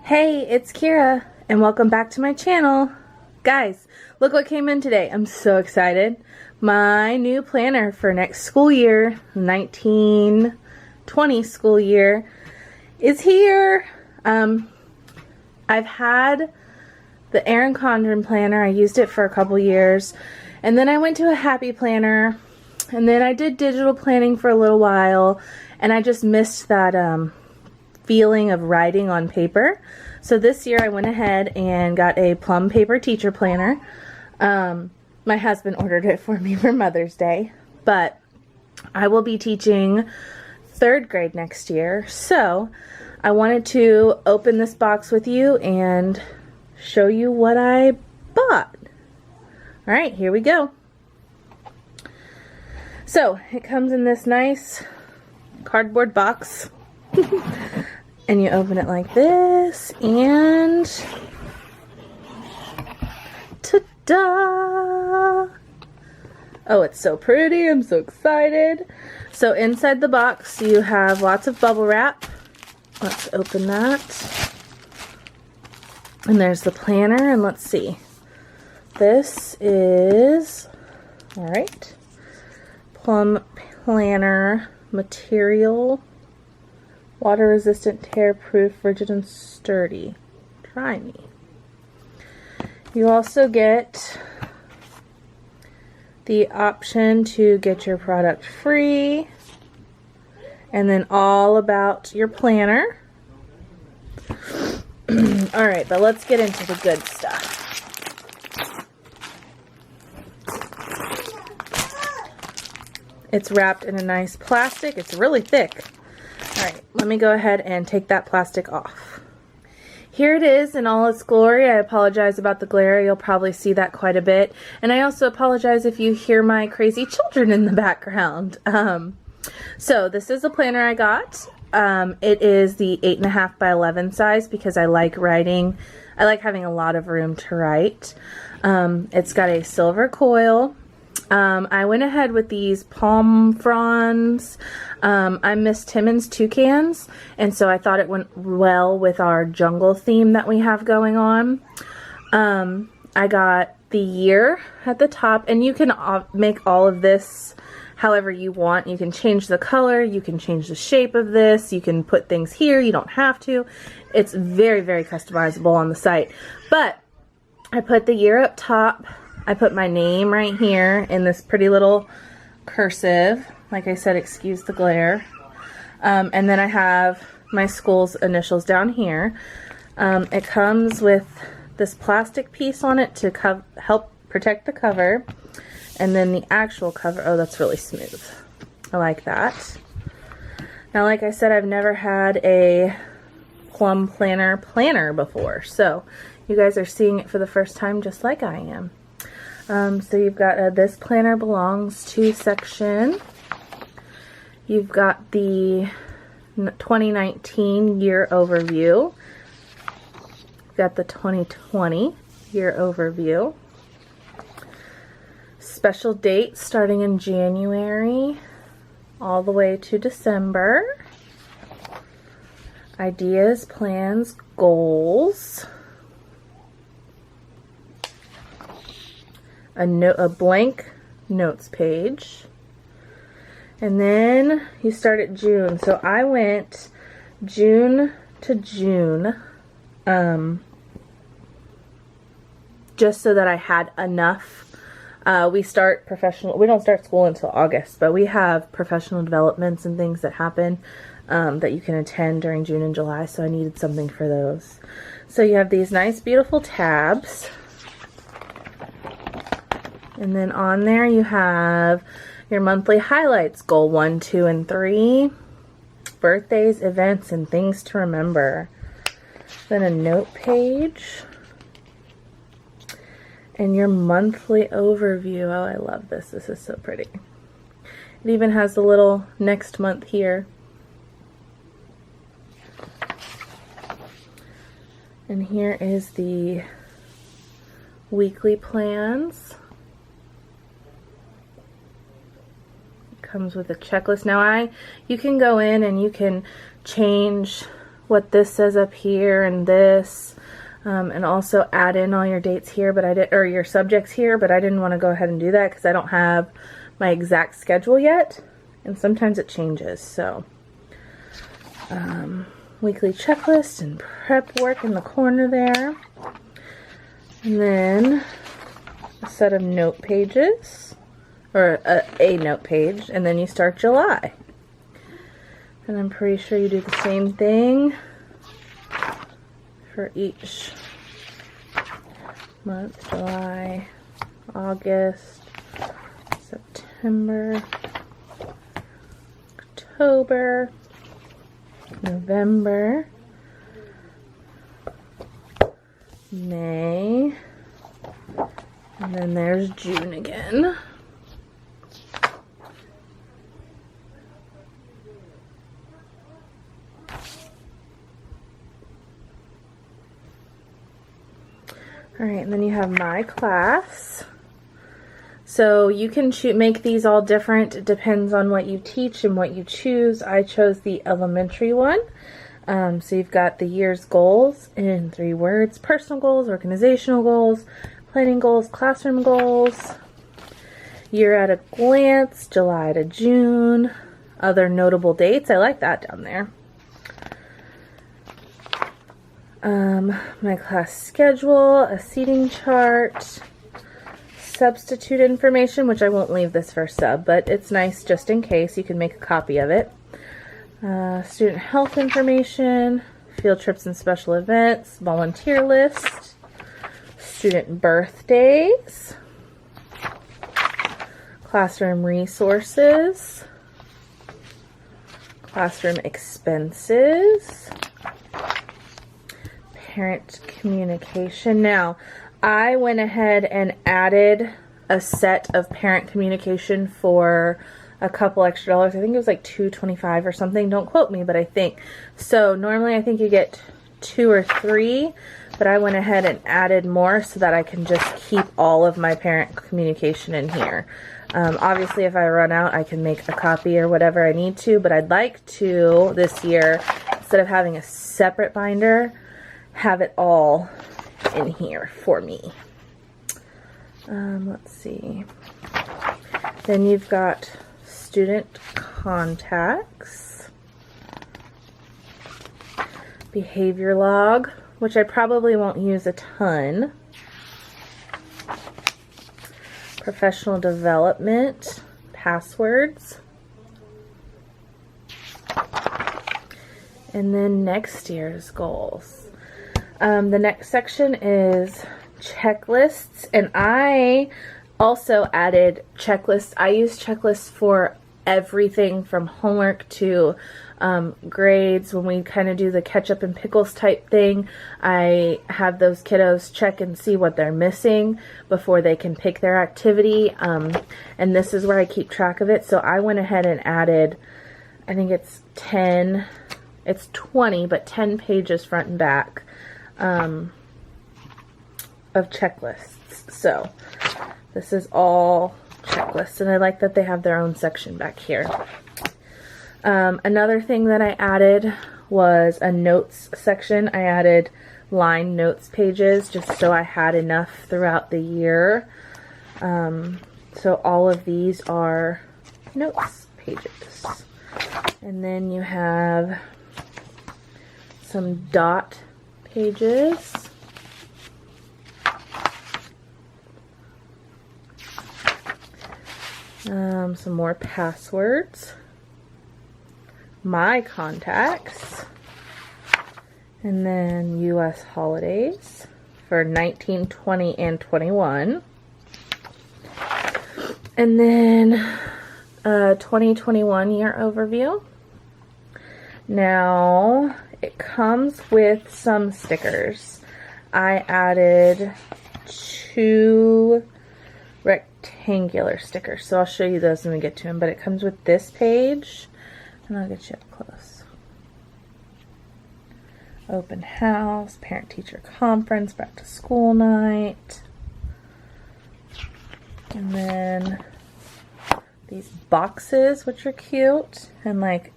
Hey, it's Kira, and welcome back to my channel. Guys, look what came in today. I'm so excited. My new planner for next school year, 1920 school year, is here. I've had the Erin Condren planner. I used it for a couple years, and then I went to a Happy Planner, and then I did digital planning for a little while, and I just missed that feeling of writing on paper. So this year I went ahead and got a Plum Paper Teacher Planner. My husband ordered it for me for Mother's Day, but I will be teaching 3rd grade next year. So I wanted to open this box with you and show you what I bought. Alright, here we go. So it comes in this nice cardboard box. And you open it like this, and ta-da! Oh, it's so pretty. I'm so excited. So inside the box you have lots of bubble wrap. Let's open that. And there's the planner, and let's see. This is, alright, Plum Planner material. Water resistant, tear proof, rigid and sturdy. Try me. You also get the option to get your product free, and then all about your planner. Alright, but let's get into the good stuff. It's wrapped in a nice plastic. It's really thick. Alright, let me go ahead and take that plastic off. Here it is in all its glory. I apologize about the glare. You'll probably see that quite a bit. And I also apologize if you hear my crazy children in the background. So this is a planner I got. It is the 8.5 by 11 size because I like writing. I like having a lot of room to write. It's got a silver coil. I went ahead with these palm fronds. I missed Timmins toucans, and so I thought it went well with our jungle theme that we have going on. I got the year at the top, and you can make all of this however you want. You can change the color, you can change the shape of this, you can put things here, you don't have to. It's very, very customizable on the site. But I put the year up top. I put my name right here in this pretty little cursive. Like I said, excuse the glare. And then I have my school's initials down here. It comes with this plastic piece on it to help protect the cover. And then the actual cover, oh, that's really smooth. I like that. Now, like I said, I've never had a Plum planner before. So you guys are seeing it for the first time just like I am. So you've got this planner belongs to section. You've got the 2019 year overview. You've got the 2020 year overview. Special dates starting in January all the way to December. Ideas, plans, goals. A blank notes page, and then you start at June. So I went June to June, just so that I had enough. We don't start school until August, but we have professional developments and things that happen that you can attend during June and July, so I needed something for those. So you have these nice beautiful tabs. And then on there you have your monthly highlights, goal 1, 2, and 3, birthdays, events, and things to remember. Then a note page, and your monthly overview. Oh, I love this. This is so pretty. It even has the little next month here. And here is the weekly plans. Comes with a checklist. Now you can go in and you can change what this says up here and this, and also add in all your dates here, but I did, or your subjects here, but I didn't want to go ahead and do that because I don't have my exact schedule yet, and sometimes it changes. So weekly checklist and prep work in the corner there, and then a set of note pages, or a note page, and then you start July. And I'm pretty sure you do the same thing for each month: July, August, September, October, November, May, and then there's June again. Alright, and then you have my class. So you can make these all different. It depends on what you teach and what you choose. I chose the elementary one. So you've got the year's goals in 3 words: personal goals, organizational goals, planning goals, classroom goals, year at a glance, July to June, other notable dates. I like that down there. My class schedule, a seating chart, substitute information, which I won't leave this for sub, but it's nice just in case. You can make a copy of it. Student health information, field trips and special events, volunteer list, student birthdays, classroom resources, classroom expenses, parent communication. Now, I went ahead and added a set of parent communication for a couple extra dollars. I think it was like $2.25 or something. Don't quote me, but I think. So normally I think you get 2 or 3, but I went ahead and added more so that I can just keep all of my parent communication in here. Obviously, if I run out, I can make a copy or whatever I need to, but I'd like to, this year, instead of having a separate binder, have it all in here for me. Let's see. Then you've got student contacts, behavior log, which I probably won't use a ton, professional development, passwords, and then next year's goals. The next section is checklists, and I also added checklists. I use checklists for everything from homework to grades. When we kind of do the ketchup and pickles type thing, I have those kiddos check and see what they're missing before they can pick their activity, and this is where I keep track of it. So I went ahead and added, I think it's 20, but 10 pages front and back of checklists. So this is all checklists, and I like that they have their own section back here. Another thing that I added was a notes section. I added line notes pages just so I had enough throughout the year. So all of these are notes pages. And then you have some dot pages. Some more passwords, my contacts, and then U.S. holidays for 19, 20, and 21. And then 2021 year overview. Now, it comes with some stickers. I added 2 rectangular stickers, so I'll show you those when we get to them, but it comes with this page, and I'll get you up close. Open house, parent-teacher conference, back to school night, and then these boxes, which are cute and like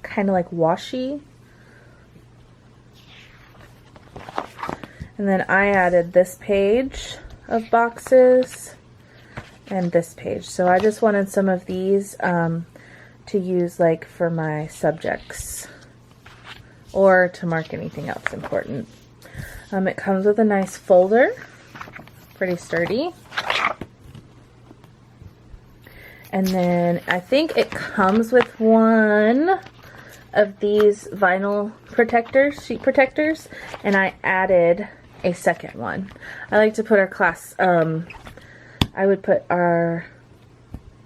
kind of like washi. And then I added this page of boxes and this page. So I just wanted some of these to use like for my subjects or to mark anything else important. It comes with a nice folder, pretty sturdy. And then I think it comes with one of these vinyl protectors, sheet protectors, and I added a second one. I like to put our class, I would put our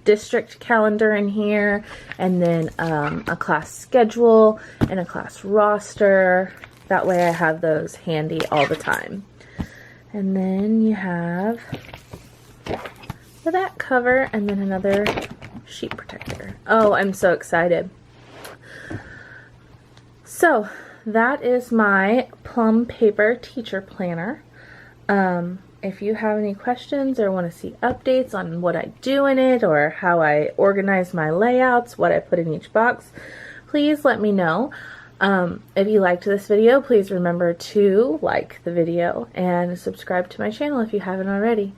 district calendar in here, and then a class schedule and a class roster. That way I have those handy all the time. And then you have that cover and then another sheet protector. Oh, I'm so excited. So that is my plum paper teacher planner. If you have any questions or want to see updates on what I do in it or how I organize my layouts, what I put in each box, please let me know. If you liked this video, please remember to like the video and subscribe to my channel if you haven't already.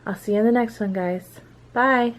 I'll see you in the next one, guys. Bye!